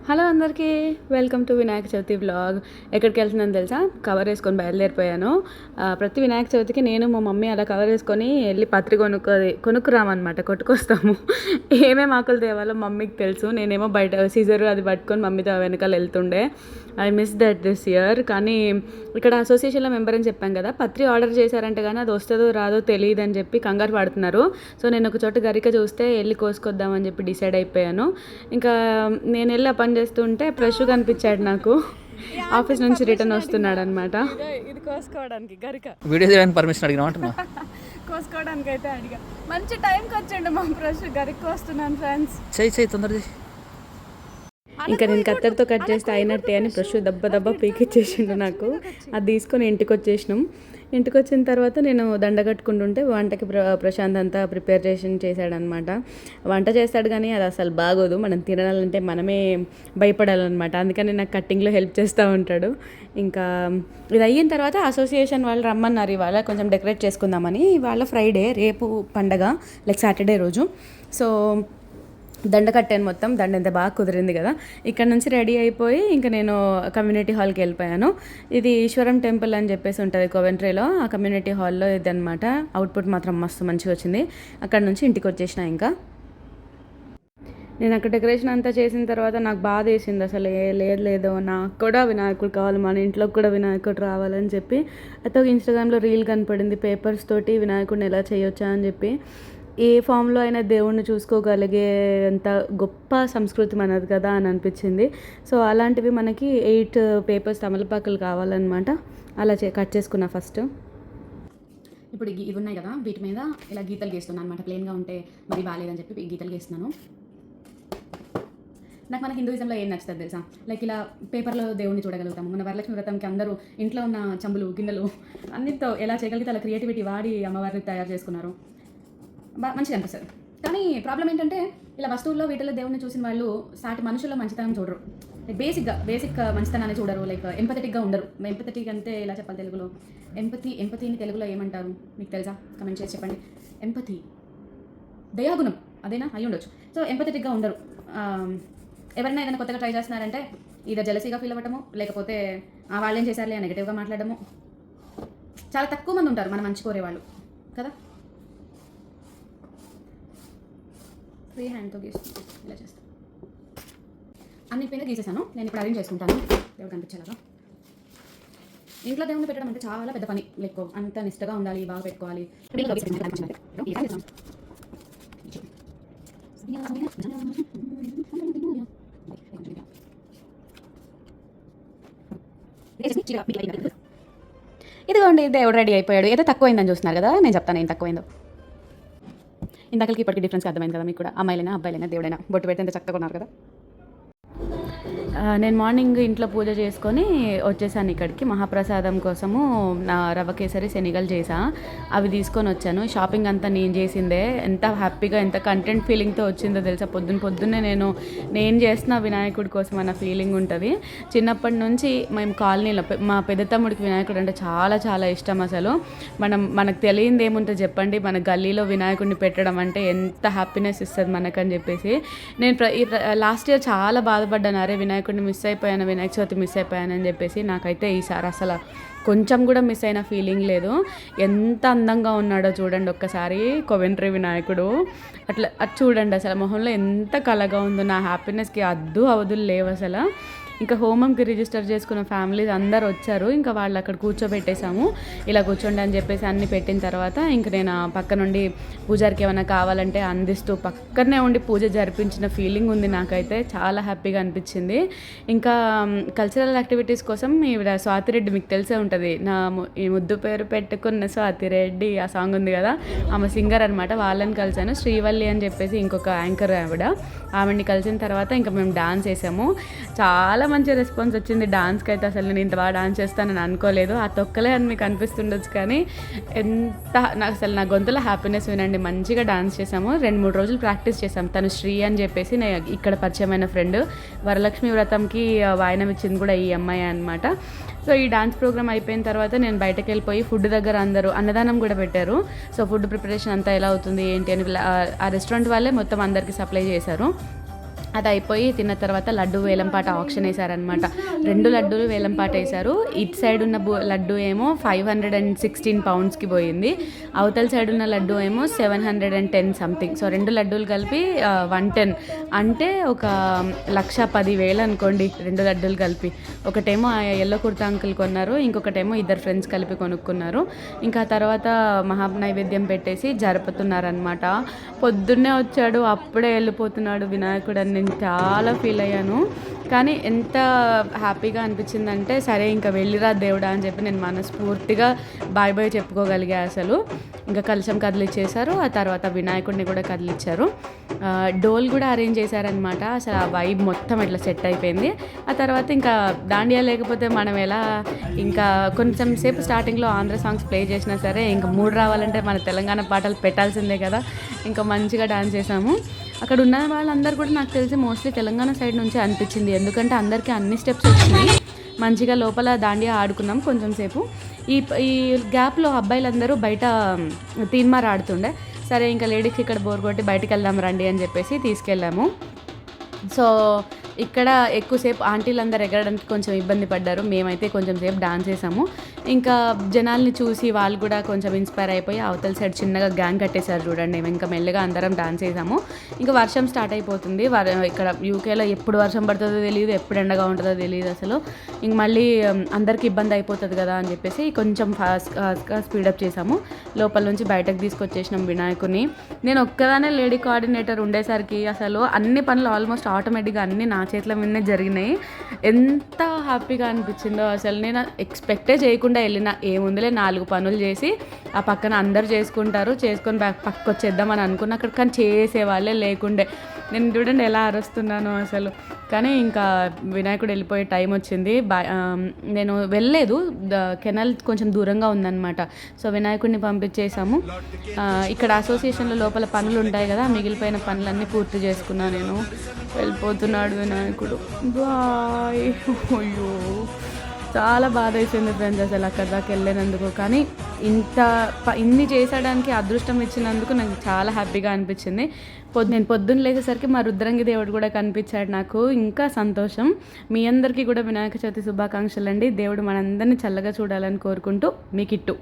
Hello అందరికీ, welcome to Vinayaka Chavithi vlog. ఎక్కడికి వెళ్తున్నాను తెలుసా? కవర్ వేసుకొని బయలుదేరిపోయాను. ప్రతి వినాయక చవితికి నేను మా మమ్మీ అలా కవర్ వేసుకొని వెళ్ళి పత్రి కొనుక్కురామన్నమాట, కొట్టుకొస్తాము. ఏమేమి ఆకులు తేవాలో మమ్మీకి తెలుసు. నేనేమో బయట సీజర్ అది పట్టుకొని మమ్మీతో వెనకాల వెళ్తుండే. I miss that this year. కానీ ఇక్కడ అసోసియేషన్లో మెంబర్ అని చెప్పాను కదా, పత్రి ఆర్డర్ చేశారంటే కానీ అది వస్తుందో రాదో తెలియదు అని చెప్పి కంగారు పడుతున్నారు. సో నేను ఒక చోట గరిక చూస్తే వెళ్ళి కోసుకొద్దామని చెప్పి డిసైడ్ అయిపోయాను. ఇంకా నేను వెళ్ళి ఆ పని చేస్తుంటే ఫ్రెష్ కనిపించాడు నాకు. ఆఫీస్ నుంచి రిటర్న్ వస్తున్నాడు అనమాట. ఇది కోసుకోవడానికి గరిక వీడియో చేయడానికి పర్మిషన్ అడిగిన అంటున్నా. కోసుకోవడానికి అయితే అడిగా. మంచి టైంకి వచ్చండి మా ఫ్రెష్ గరిక వస్తున్నాను ఫ్రెండ్స్. చెయ్యి తొందరది. ఇంకా నేను కత్తెరతో కట్ చేస్తే అయినట్టే అని ఫ్రెష్ దెబ్బ పీకిచ్చేసిండు నాకు. అది తీసుకొని ఇంటికి వచ్చేసినాం. ఇంటికి వచ్చిన తర్వాత నేను దండ కట్టుకుంటుంటే వంటకి ప్రశాంత్ అంతా ప్రిపరేషన్ చేశాడనమాట. వంట చేస్తాడు కానీ అది అసలు బాగోదు, మనం తినాలంటే మనమే భయపడాలన్నమాట. అందుకని నాకు కట్టింగ్లో హెల్ప్ చేస్తూ ఉంటాడు. ఇంకా ఇది అయిన తర్వాత అసోసియేషన్ వాళ్ళు రమ్మన్నారు ఇవాళ కొంచెం డెకరేట్ చేసుకుందామని. ఇవాళ ఫ్రైడే, రేపు పండగ లైక్ సాటర్డే రోజు. సో దండ కట్టాను మొత్తం. దండ ఎంత బాగా కుదిరింది కదా. ఇక్కడ నుంచి రెడీ అయిపోయి ఇంకా నేను కమ్యూనిటీ హాల్కి వెళ్ళిపోయాను. ఇది ఈశ్వరం టెంపుల్ అని చెప్పేసి ఉంటుంది కోవెంట్రీలో. ఆ కమ్యూనిటీ హాల్లో ఇది అనమాట. అవుట్పుట్ మాత్రం మస్తు మంచిగా వచ్చింది. అక్కడ నుంచి ఇంటికి వచ్చేసిన. ఇంకా నేను అక్కడ డెకరేషన్ అంతా చేసిన తర్వాత నాకు బాధ వేసింది. అసలు లేదు నాకు కూడా వినాయకుడు కావాలి, మన ఇంట్లోకి కూడా వినాయకుడు రావాలని చెప్పి. అయితే ఇన్స్టాగ్రామ్లో రీల్ కనపడింది, పేపర్స్ తోటి వినాయకుడిని ఎలా చేయొచ్చా అని చెప్పి. ఏ ఫామ్లో అయినా దేవుణ్ణి చూసుకోగలిగే అంత గొప్ప సంస్కృతి మనది కదా అని అనిపించింది. సో అలాంటివి మనకి 8 పేపర్స్ తమలపాకులు కావాలన్నమాట. అలా కట్ చేసుకున్నా ఫస్ట్. ఇప్పుడు ఇవి ఉన్నాయి కదా, వీటి మీద ఇలా గీతలు గీస్తున్నాను అనమాట. ప్లెయిన్గా ఉంటే మరి బాగాలేదని చెప్పి గీతలు గీస్తున్నాను. నాకు మన హిందూయిజంలో ఏం నచ్చుతుంది తెలుసా? లైక్ ఇలా పేపర్లో దేవుణ్ణి చూడగలుగుతాము. మన వరలక్ష్మి వ్రతంకి అందరూ ఇంట్లో ఉన్న చెంబులు గిన్నెలు అన్నిటితో ఎలా చేయగలిగితే అలా క్రియేటివిటీ వాడి అమ్మవారిని తయారు చేసుకున్నారు. మంచిగా అనిపిస్తుంది. కానీ ప్రాబ్లం ఏంటంటే ఇలా వస్తువుల్లో వీటిలో దేవుణ్ణి చూసిన వాళ్ళు సాటి మనుషుల్లో మంచితనం చూడరు. బేసిక్ మంచితనాన్ని చూడరు. లైక్ ఎంపథెటిక్గా ఉండరు. ఎంపథెటిక్ అంటే ఎలా చెప్పాలి తెలుగులో? ఎంపతిని తెలుగులో ఏమంటారు మీకు తెలుసా? కమెంట్ చేసి చెప్పండి. ఎంపతి దయాగుణం అదేనా? అయి ఉండొచ్చు. సో ఎంపథెటిక్గా ఉండరు. ఎవరైనా ఏదైనా కొత్తగా ట్రై చేస్తున్నారంటే ఇదే జెలసీగా ఫీల్ అవ్వటము, లేకపోతే వాళ్ళేం చేశారులే నెగిటివ్గా మాట్లాడము. చాలా తక్కువ మంది ఉంటారు మన మంచి కోరేవాళ్ళు కదా. ఫ్రీ హ్యాండ్తో గీస్తాను, ఇలా చేస్తాను. అన్నిటిపైన గీసేసాను. నేను ఇప్పుడు అరేంజ్ చేసుకుంటాను దేవుడు కనిపించేలాగా. ఇంట్లో దేవుడిని పెట్టడం అంటే చాలా పెద్ద పని. లైక్ అంత నిష్టగా ఉండాలి, బాగా పెట్టుకోవాలి. ఇదిగోండి దేవుడు రెడీ అయిపోయాడు. ఏదో తక్కువైందని చూస్తున్నారు కదా, నేను చెప్తాను ఏం తక్కువైందో. ఇందాకలకి ఇప్పటికి డిఫరెన్స్ అర్థమైంది కదా మీకు కూడా. అమ్మాయిలైనా అబ్బాయిలైనా దేవుడైనా బొట్టు పెడితే ఎంత చక్కగా ఉన్నారు కదా. నేను మార్నింగ్ ఇంట్లో పూజ చేసుకొని వచ్చేసాను ఇక్కడికి. మహాప్రసాదం కోసము నా రవ్వ కేసరి శనిగలు చేసా, అవి తీసుకొని వచ్చాను. షాపింగ్ అంతా నేను చేసిందే. ఎంత హ్యాపీగా ఎంత కంటెంట్ ఫీలింగ్తో వచ్చిందో తెలుసా. పొద్దున్నే నేను చేసిన వినాయకుడి కోసం అన్న ఫీలింగ్ ఉంటుంది. చిన్నప్పటి నుంచి మేము కాలనీలో మా పెద్ద తమ్ముడికి వినాయకుడు అంటే చాలా చాలా ఇష్టం. అసలు మనకు తెలియంది ఏముంటుంది చెప్పండి, మన గల్లీలో వినాయకుడిని పెట్టడం అంటే ఎంత హ్యాపీనెస్ ఇస్తుంది మనకని చెప్పేసి. నేను లాస్ట్ ఇయర్ చాలా బాధపడ్డాను, అరే వినాయకుడిని మిస్ అయిపోయాను, వినాయక చవితి మిస్ అయిపోయాను అని చెప్పేసి. నాకైతే ఈసారి అసలు కొంచెం కూడా మిస్ అయిన ఫీలింగ్ లేదు. ఎంత అందంగా ఉన్నాడో చూడండి ఒక్కసారి కోవెంట్రీ వినాయకుడు. అది చూడండి అసలు మొహంలో ఎంత కళగా ఉందో. నా హ్యాపీనెస్కి అవధులు లేవు అసలు. ఇంకా హోమంకి రిజిస్టర్ చేసుకున్న ఫ్యామిలీస్ అందరు వచ్చారు. ఇంకా వాళ్ళు అక్కడ కూర్చోబెట్టేశాము. ఇలా కూర్చోండి అని చెప్పేసి అన్ని పెట్టిన తర్వాత ఇంక నేను పక్క నుండి పూజారికి ఏమైనా కావాలంటే అందిస్తూ పక్కనే ఉండి పూజ జరిపించిన ఫీలింగ్ ఉంది నాకైతే. చాలా హ్యాపీగా అనిపించింది. ఇంకా కల్చరల్ యాక్టివిటీస్ కోసం ఈవిడ స్వాతిరెడ్డి, మీకు తెలిసే ఉంటుంది, ఈ ముద్దు పేరు పెట్టుకున్న స్వాతిరెడ్డి ఆ సాంగ్ ఉంది కదా, ఆమె సింగర్ అనమాట. వాళ్ళని కలిసాను. శ్రీవల్లి అని చెప్పేసి ఇంకొక యాంకర్ ఆవిడని కలిసిన తర్వాత ఇంకా మేము డాన్స్ వేసాము. చాలా మంచి రెస్పాన్స్ వచ్చింది డాన్స్కి అయితే. అసలు నేను ఇంత బాగా డాన్స్ చేస్తానని అనుకోలేదు. ఆ తొక్కలే అని మీకు అనిపిస్తుండొచ్చు కానీ అసలు నా గొంతులో హ్యాపీనెస్ వినండి. మంచిగా డాన్స్ చేసాము. 2-3 రోజులు ప్రాక్టీస్ చేసాం. తను శ్రీ అని చెప్పేసి ఇక్కడ పరిచయమైన ఫ్రెండ్. వరలక్ష్మి వ్రతంకి వాయినం ఇచ్చింది కూడా ఈ అమ్మాయి అనమాట. సో ఈ డాన్స్ ప్రోగ్రామ్ అయిపోయిన తర్వాత నేను బయటకు వెళ్ళిపోయి ఫుడ్ దగ్గర అందరూ అన్నదానం కూడా పెట్టారు. సో ఫుడ్ ప్రిపరేషన్ అంతా ఎలా అవుతుంది ఏంటి అని ఆ రెస్టారెంట్ వాళ్ళే మొత్తం అందరికీ సప్లై చేశారు. అది అయిపోయి తిన్న తర్వాత లడ్డు వేలంపాట ఆప్షన్ వేశారనమాట. 2 లడ్డూలు వేలంపాట వేశారు. ఇటు సైడ్ ఉన్న లడ్డు ఏమో 516 poundsకి పోయింది, అవతల సైడ్ ఉన్న లడ్డు ఏమో 710 సంథింగ్. సో 2 లడ్డూలు కలిపి 110 అంటే ఒక 1,10,000 అనుకోండి 2 లడ్డూలు కలిపి. ఒకటేమో ఆ ఎల్లో కుర్తా అంకుల్ కొన్నారు, ఇంకొకటేమో ఇద్దరు ఫ్రెండ్స్ కలిపి కొనుక్కున్నారు. ఇంకా తర్వాత మహానైవేద్యం పెట్టేసి జరుపుతున్నారనమాట. పొద్దున్నే వచ్చాడు, అప్పుడే వెళ్ళిపోతున్నాడు వినాయకుడు అని నేను చాలా ఫీల్ అయ్యాను. కానీ ఎంత హ్యాపీగా అనిపించిందంటే సరే ఇంకా వెళ్ళిరా దేవుడా అని చెప్పి నేను మనస్ఫూర్తిగా బాయ్ బాయ్ చెప్పుకోగలిగా. అసలు ఇంకా కలశం కదిలిచ్చేశారు, ఆ తర్వాత వినాయకుడిని కూడా కదిలిచ్చారు. డోల్ కూడా అరేంజ్ చేశారనమాట. అసలు ఆ వైబ్ మొత్తం ఇట్లా సెట్ అయిపోయింది. ఆ తర్వాత ఇంకా దాండియా లేకపోతే మనం ఎలా, ఇంకా కొంచెం సేపు స్టార్టింగ్లో ఆంధ్ర సాంగ్స్ ప్లే చేసినా సరే ఇంకా మూడు రావాలంటే మన తెలంగాణ పాటలు పెట్టాల్సిందే కదా. ఇంకా మంచిగా డాన్స్ చేసాము. అక్కడ ఉన్న వాళ్ళందరూ కూడా నాకు తెలిసి మోస్ట్లీ తెలంగాణ సైడ్ నుంచి అనిపించింది, ఎందుకంటే అందరికీ అన్ని స్టెప్స్ వచ్చినాయి. మంచిగా లోపల దాండియా ఆడుకున్నాం కొంచెం సేపు. ఈ గ్యాప్లో అబ్బాయిలందరూ బయట తీన్మార్ ఆడుతుండే. సరే ఇంకా లేడీస్ ఇక్కడ బోర్ కొట్టి బయటికి వెళ్దాం రండి అని చెప్పేసి తీసుకెళ్ళాము. సో ఇక్కడ ఎక్కువసేపు ఆంటీలందరూ ఎగరడానికి కొంచెం ఇబ్బంది పడ్డారు. మేమైతే కొంచెం సేపు డాన్స్ చేసాము. ఇంకా జనాల్ని చూసి వాళ్ళు కూడా కొంచెం ఇన్స్పైర్ అయిపోయి అవతల సైడ్ చిన్నగా గ్యాంగ్ కట్టేశారు చూడండి. ఇంకా మెల్లగా అందరం డాన్స్ చేసాము. ఇంకా వర్షం స్టార్ట్ అయిపోతుంది. ఇక్కడ యూకేలో ఎప్పుడు వర్షం పడుతుందో తెలియదు, ఎప్పుడు ఎండగా ఉంటుందో తెలియదు అసలు. ఇంక మళ్ళీ అందరికీ ఇబ్బంది అయిపోతుంది కదా అని చెప్పేసి కొంచెం ఫాస్ట్గా స్పీడప్ చేసాము. లోపల నుంచి బయటకు తీసుకొచ్చేసినాం వినాయకుని. నేను ఒక్కదానే లేడీ కోఆర్డినేటర్ ఉండేసరికి అసలు అన్ని పనులు ఆల్మోస్ట్ ఆటోమేటిక్గా అన్నీ నా చేతుల మీదనే జరిగినాయి. ఎంత హ్యాపీగా అనిపించిందో అసలు. నేను ఎక్స్పెక్టే చేయకుండా వెళ్ళిన, ఏముందిలే 4 పనులు చేసి ఆ పక్కన అందరు చేసుకుంటారు, చేసుకొని పక్కకు వచ్చేద్దామని అనుకున్నా. అక్కడ కానీ చేసేవాళ్ళే లేకుండే. నేను చూడండి ఎలా అరుస్తున్నాను అసలు. కానీ ఇంకా వినాయకుడు వెళ్ళిపోయే టైం వచ్చింది. నేను వెళ్ళలేదు, కెనాల్ కొంచెం దూరంగా ఉందన్నమాట. సో వినాయకుడిని పంపించేసాము. ఇక్కడ అసోసియేషన్లో లోపల పనులు ఉంటాయి కదా, మిగిలిపోయిన పనులన్నీ పూర్తి చేసుకున్నాను నేను. వెళ్ళిపోతున్నాడు వినాయకుడు, బాయ్. అయ్యో చాలా బాధ అయిపోయింది ఫ్రెండ్స్ అసలు అక్కడ దాకా వెళ్ళినందుకు. కానీ ఇన్ని చేసడానికి అదృష్టం ఇచ్చినందుకు నాకు చాలా హ్యాపీగా అనిపించింది. నేను పొద్దున్న లేచేసరికి మా రుద్రంగి దేవుడు కూడా కనిపించాడు నాకు, ఇంకా సంతోషం. మీ అందరికీ కూడా వినాయక చవితి శుభాకాంక్షలు అండి. దేవుడు మనందరినీ చల్లగా చూడాలని కోరుకుంటూ మీ కిట్టు.